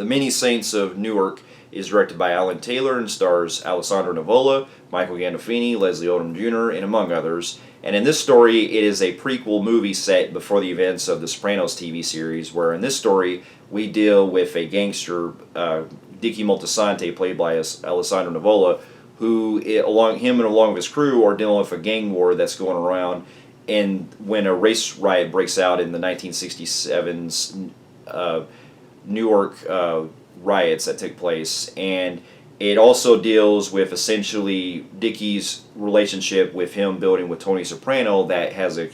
The Many Saints of Newark is directed by Alan Taylor and stars Alessandro Nivola, Michael Gandolfini, Leslie Odom Jr., and among others. And in this story, it is a prequel movie set before the events of the Sopranos TV series, where in this story, we deal with a gangster, Dicky Moltisanti, played by Alessandro Nivola, who, along with his crew, are dealing with a gang war that's going around, and when a race riot breaks out in the 1967's Newark riots that took place, and it also deals with essentially Dicky's relationship with him building with Tony Soprano that has an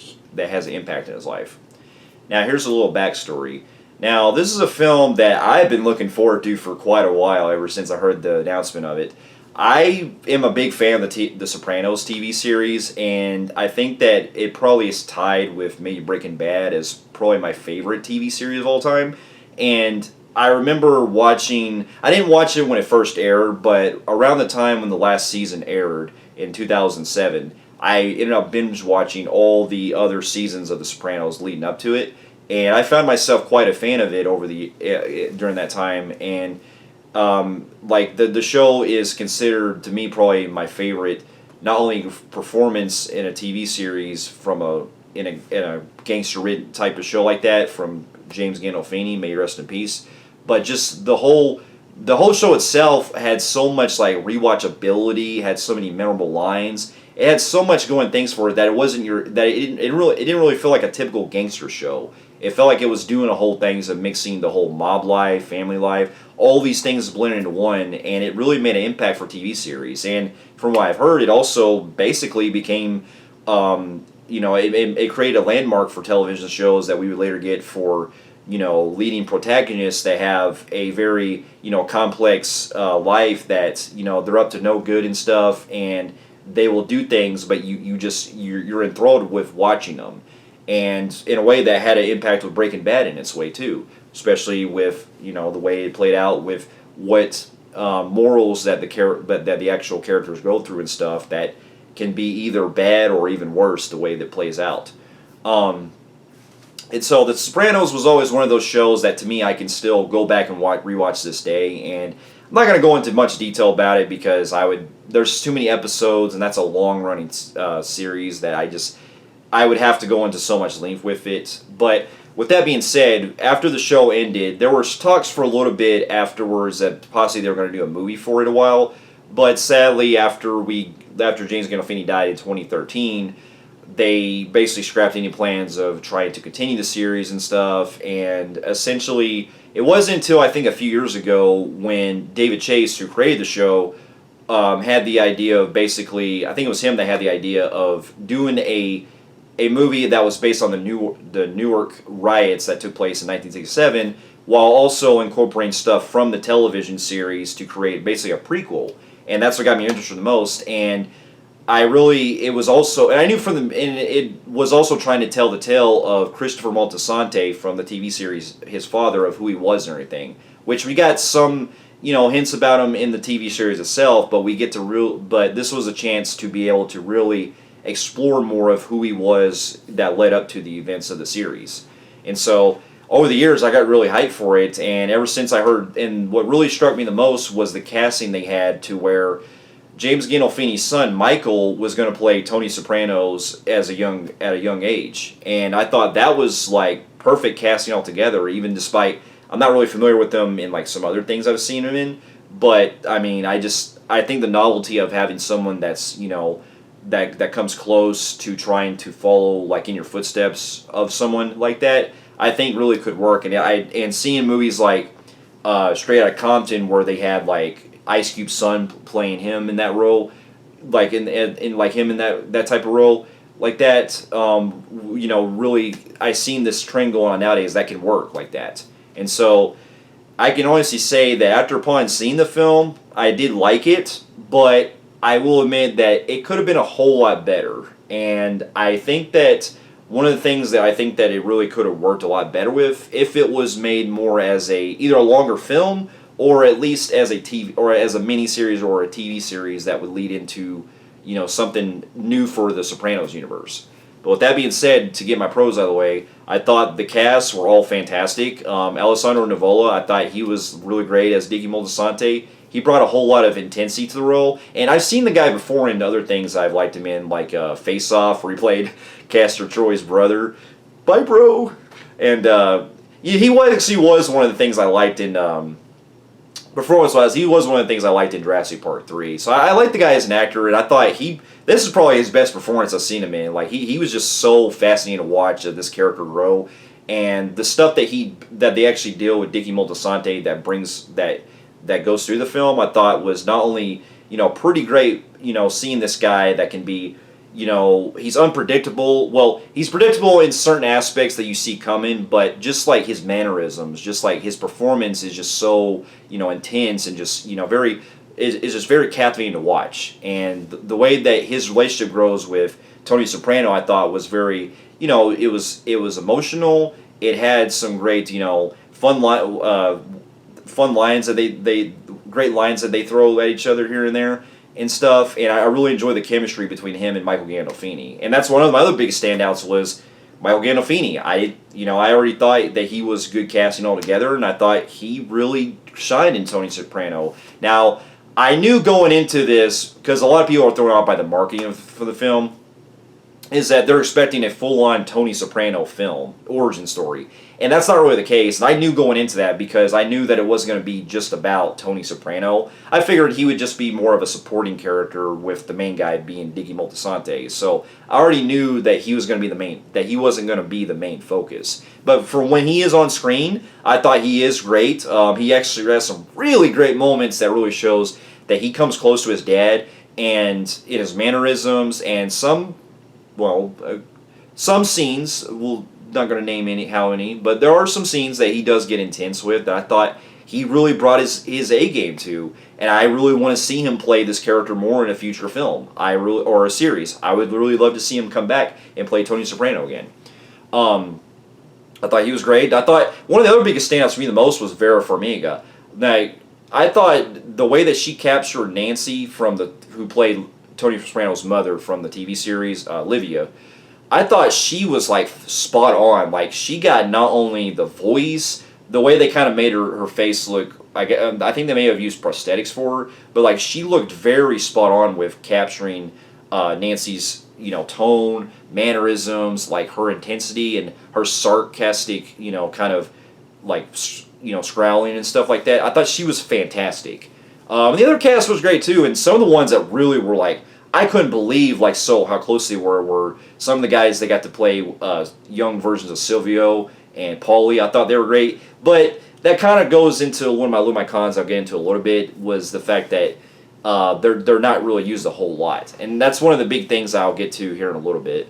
impact in his life. Now, here's a little backstory. Now, this is a film that I've been looking forward to for quite a while, ever since I heard the announcement of it. I am a big fan of the Sopranos TV series, and I think that it probably is tied with maybe Breaking Bad as probably my favorite TV series of all time. And I remember watching, I didn't watch it when it first aired, but around the time when the last season aired in 2007, I ended up binge watching all the other seasons of The Sopranos leading up to it, and I found myself quite a fan of it during that time. And the show is considered to me probably my favorite, not only performance in a TV series in a gangster type of show like that from James Gandolfini, may he rest in peace, but just the whole show itself had so much like rewatchability, had so many memorable lines. It had so much going things for it that it didn't really feel like a typical gangster show. It felt like it was doing a whole things of mixing the whole mob life, family life, all these things blended into one, and it really made an impact for TV series. And from what I've heard, it also basically became, it created a landmark for television shows that we would later get for, leading protagonists that have a very, complex life that, they're up to no good and stuff, and they will do things, but you're enthralled with watching them. And in a way that had an impact with Breaking Bad in its way too, especially with the way it played out with what morals that the actual characters go through and stuff that can be either bad or even worse the way that plays out. And so The Sopranos was always one of those shows that to me I can still go back and rewatch this day. And I'm not going to go into much detail about it because there's too many episodes and that's a long running series that I would have to go into so much length with it. But with that being said, after the show ended, there were talks for a little bit afterwards that possibly they were going to do a movie for it a while. But sadly, after James Gandolfini died in 2013, they basically scrapped any plans of trying to continue the series and stuff. And essentially, it wasn't until I think a few years ago when David Chase, who created the show, had the idea of basically, I think it was him that had the idea of doing a movie that was based on the Newark riots that took place in 1967, while also incorporating stuff from the television series to create basically a prequel. And that's what got me interested the most. And it was also trying to tell the tale of Christopher Moltisanti from the TV series, his father, of who he was and everything. Which we got some, hints about him in the TV series itself, but but this was a chance to be able to really explore more of who he was that led up to the events of the series. And so over the years I got really hyped for it, and ever since I heard, and what really struck me the most was the casting they had, to where James Gandolfini's son Michael was going to play Tony Sopranos at a young age, and I thought that was like perfect casting altogether, even despite I'm not really familiar with them in like some other things I've seen him in. But I mean, I think the novelty of having someone that's that comes close to trying to follow like in your footsteps of someone like that, I think really could work. And seeing movies like Straight Outta Compton, where they had like Ice Cube's son playing him in that role, like in like him in that type of role like that, really I seen this trend going on nowadays that can work like that. And so I can honestly say that upon seeing the film, I did like it, but I will admit that it could have been a whole lot better. And I think that one of the things that I think that it really could have worked a lot better with, if it was made more as either a longer film or at least as a TV or as a miniseries or a TV series that would lead into something new for the Sopranos universe. But with that being said, to get my pros out of the way, I thought the casts were all fantastic. Alessandro Nivola, I thought he was really great as Dicky Moltisanti. He brought a whole lot of intensity to the role, and I've seen the guy before in other things I've liked him in, like Face Off, where he played Castor Troy's brother. Bye, bro! And he actually was one of the things I liked in performance-wise. He was one of the things I liked in Jurassic Park 3. So I like the guy as an actor, and I thought this is probably his best performance I've seen him in. Like he was just so fascinating to watch this character grow, and the stuff that they actually deal with Dicky Moltisanti that goes through the film, I thought was not only pretty great. Seeing this guy that can be. He's unpredictable. Well, he's predictable in certain aspects that you see coming, but just like his mannerisms, just like his performance is just so, intense and just, is just very captivating to watch. And the way that his relationship grows with Tony Soprano, I thought was very, it was emotional. It had some great, fun lines that great lines that they throw at each other here and there. And stuff, and I really enjoy the chemistry between him and Michael Gandolfini. And that's one of my other big standouts was Michael Gandolfini. I already thought that he was good casting altogether, and I thought he really shined in Tony Soprano. Now, I knew going into this, because a lot of people are thrown out by the marketing for the film, is that they're expecting a full-on Tony Soprano film, origin story. And that's not really the case. And I knew going into that because I knew that it wasn't going to be just about Tony Soprano. I figured he would just be more of a supporting character with the main guy being Dicky Moltisanti. So I already knew that he was going to be that he wasn't going to be the main focus. But for when he is on screen, I thought he is great. He actually has some really great moments that really shows that he comes close to his dad and in his mannerisms and some scenes, not going to name any, but there are some scenes that he does get intense with that I thought he really brought his A game to, and I really want to see him play this character more in a future film, or a series. I would really love to see him come back and play Tony Soprano again. I thought he was great. I thought one of the other biggest standouts for me the most was Vera Farmiga. Now, I thought the way that she captured Nancy who played Tony Soprano's mother from the TV series, Livia, I thought she was like spot on. Like she got not only the voice, the way they kind of made her face look. I think they may have used prosthetics for her, but like she looked very spot on with capturing Nancy's tone, mannerisms, like her intensity and her sarcastic kind of like scowling and stuff like that. I thought she was fantastic. The other cast was great too, and some of the ones that really were like. I couldn't believe how close they were some of the guys that got to play young versions of Silvio and Paulie. I thought they were great, but that kind of goes into one of my cons I'll get into a little bit, was the fact that they're not really used a whole lot. And that's one of the big things I'll get to here in a little bit.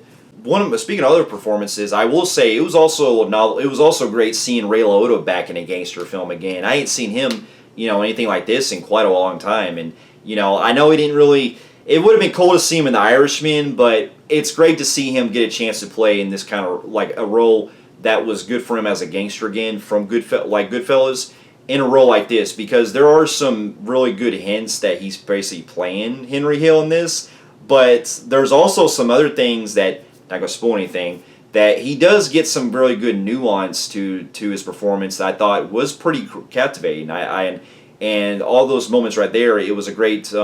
Speaking of other performances, I will say it was also great seeing Ray Liotta back in a gangster film again. I ain't seen him, anything like this in quite a long time. And, I know he didn't really... It would have been cool to see him in The Irishman, but it's great to see him get a chance to play in this kind of like a role that was good for him as a gangster again from Goodfellas, in a role like this, because there are some really good hints that he's basically playing Henry Hill in this, but there's also some other things that, not going to spoil anything, that he does get some really good nuance to his performance that I thought was pretty captivating. And all those moments right there, it was a great...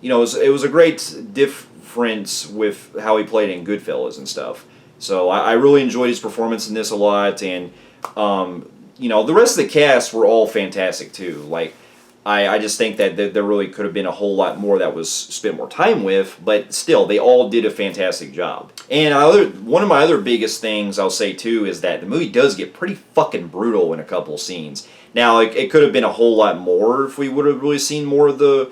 it was a great difference with how he played in Goodfellas and stuff. So I really enjoyed his performance in this a lot, and the rest of the cast were all fantastic too. Like I just think that there really could have been a whole lot more that was spent more time with, but still they all did a fantastic job. And one of my other biggest things I'll say too is that the movie does get pretty fucking brutal in a couple of scenes. Now it could have been a whole lot more if we would have really seen more of the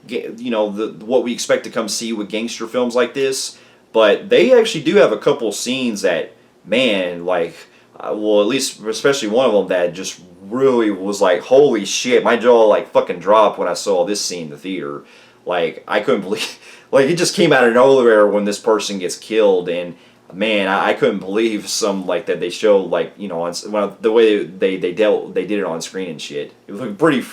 what we expect to come see with gangster films like this, but they actually do have a couple scenes that, man, like, at least, especially one of them that just really was like, holy shit, my jaw like fucking dropped when I saw this scene in the theater. Like, I couldn't believe, like, it just came out of nowhere when this person gets killed, and man, I couldn't believe some like that they showed like the way they did it on screen and shit. It looked pretty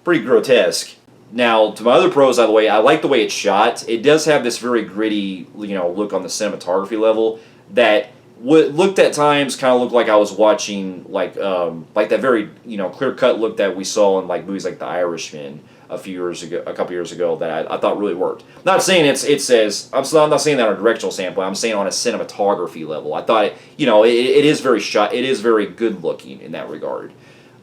grotesque. Now, to my other pros, by the way, I like the way it's shot. It does have this very gritty, look on the cinematography level that looked at times kind of looked like I was watching like that very clear cut look that we saw in like movies like The Irishman a couple years ago that I thought really worked. Not saying it says I'm not saying that on a directional standpoint. I'm saying on a cinematography level. I thought it is very shot. It is very good looking in that regard.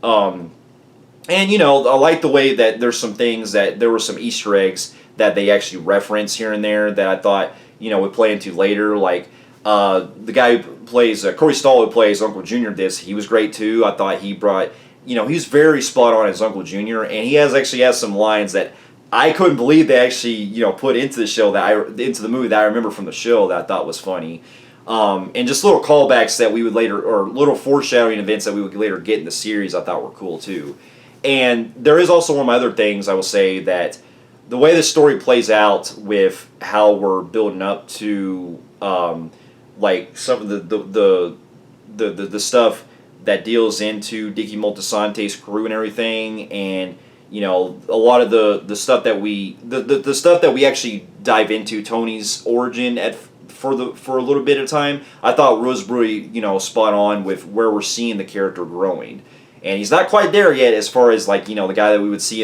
And I like the way that there's some things that there were some Easter eggs that they actually reference here and there that I thought would play into later. Like the guy who plays Corey Stoll, who plays Uncle Junior, he was great too. I thought he brought he's very spot on as Uncle Junior, and he actually has some lines that I couldn't believe they actually put into the show into the movie that I remember from the show that I thought was funny. And just little callbacks that we would later, or little foreshadowing events that we would later get in the series, I thought were cool too. And there is also one of my other things I will say, that the way the story plays out with how we're building up to like some of the stuff that deals into Dicky Moltisante's crew and everything, and a lot of the stuff that the stuff that we actually dive into Tony's origin for a little bit of time. I thought Rosebury spot on with where we're seeing the character growing. And he's not quite there yet as far as like the guy that we would see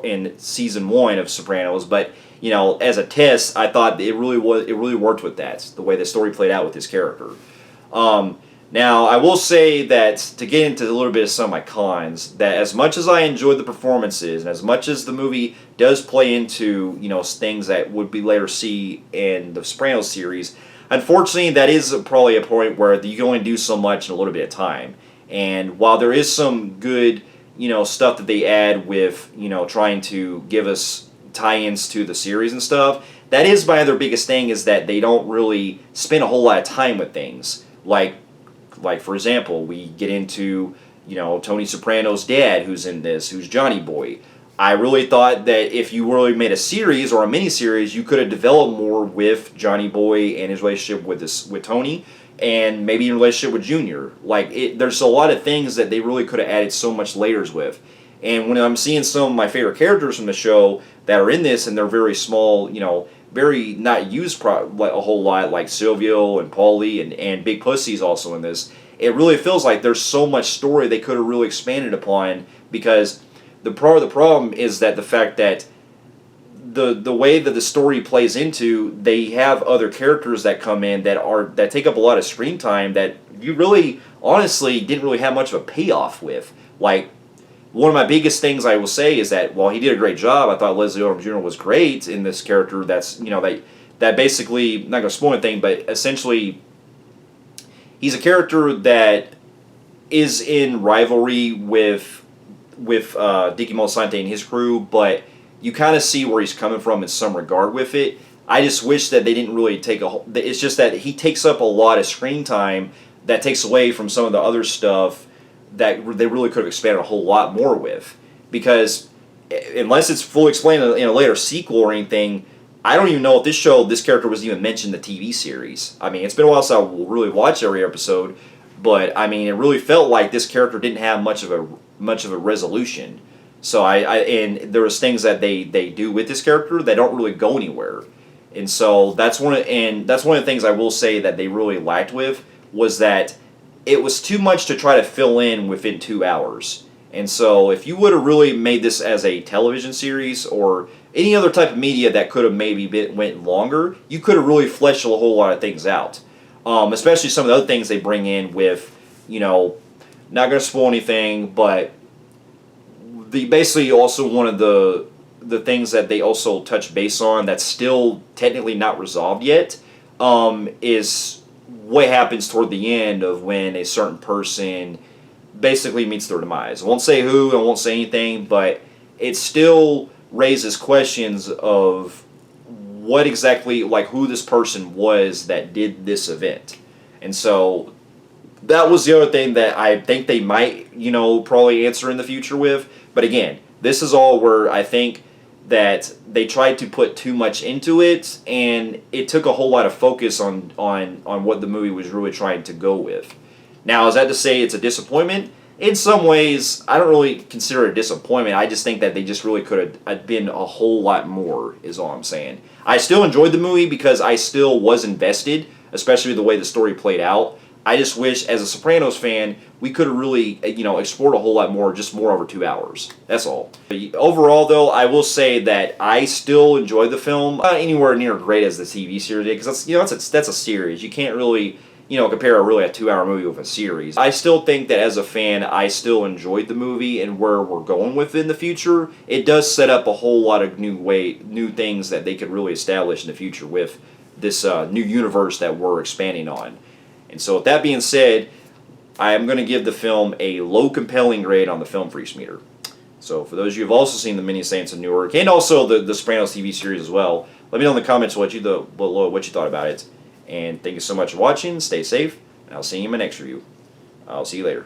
in season 1 of Sopranos, but as a test, I thought it really worked with that, the way the story played out with his character. Now I will say that, to get into a little bit of some of my cons, that as much as I enjoyed the performances and as much as the movie does play into things that would be later see in the Sopranos series, unfortunately that is probably a point where you can only do so much in a little bit of time. And while there is some good, stuff that they add with, trying to give us tie-ins to the series and stuff, that is my other biggest thing, is that they don't really spend a whole lot of time with things. Like for example, we get into, Tony Soprano's dad, who's in this, who's Johnny Boy. I really thought that if you really made a series or a mini-series, you could have developed more with Johnny Boy and his relationship with Tony, and maybe in relationship with Junior. There's a lot of things that they really could have added so much layers with. And when I'm seeing some of my favorite characters from the show that are in this, and they're very small, very not used a whole lot, like Silvio and Paulie and Big Pussy's also in this, it really feels like there's so much story they could have really expanded upon, because the problem is that the fact that the way that the story plays into, they have other characters that come in that take up a lot of screen time that you really honestly didn't really have much of a payoff with. Like, one of my biggest things I will say is that while he did a great job, I thought Leslie Odom Jr. was great in this character. That's that basically, not gonna spoil anything, but essentially he's a character that is in rivalry with Dicky Moltisanti and his crew, but you kind of see where he's coming from in some regard with it. I just wish that they didn't really take it's just that he takes up a lot of screen time that takes away from some of the other stuff that they really could have expanded a whole lot more with. Because unless it's fully explained in a later sequel or anything, I don't even know if this character was even mentioned in the TV series. I mean, it's been a while since I really watched every episode, but I mean, it really felt like this character didn't have much of a resolution. So and there was things that they do with this character that don't really go anywhere, and so that's one of the things I will say that they really lacked with, was that it was too much to try to fill in within 2 hours. And so if you would have really made this as a television series or any other type of media that could have maybe went longer, you could have really fleshed a whole lot of things out. Especially some of the other things they bring in with, not going to spoil anything, but basically also one of the things that they also touch base on that's still technically not resolved yet, is what happens toward the end of when a certain person basically meets their demise. I won't say who, I won't say anything, but it still raises questions of what exactly, like who this person was that did this event. And so that was the other thing that I think they might, probably answer in the future with. But again, this is all where I think that they tried to put too much into it, and it took a whole lot of focus on what the movie was really trying to go with. Now, is that to say it's a disappointment? in some ways, I don't really consider it a disappointment. I just think that they just really could have been a whole lot more, is all I'm saying. I still enjoyed the movie because I still was invested, especially the way the story played out. I just wish, as a Sopranos fan, we could have really, explored a whole lot more, just more over 2 hours. That's all. Overall, though, I will say that I still enjoyed the film. Not anywhere near great as the TV series did, because that's a series. You can't really, compare a 2-hour movie with a series. I still think that as a fan, I still enjoyed the movie and where we're going with it in the future. It does set up a whole lot of new things that they could really establish in the future with this new universe that we're expanding on. And so with that being said, I am going to give the film a low compelling grade on the Film Freaks meter. So for those of you who have also seen the Many Saints of Newark, and also the Sopranos TV series as well, let me know in the comments what you thought about it. And thank you so much for watching. Stay safe, and I'll see you in my next review. I'll see you later.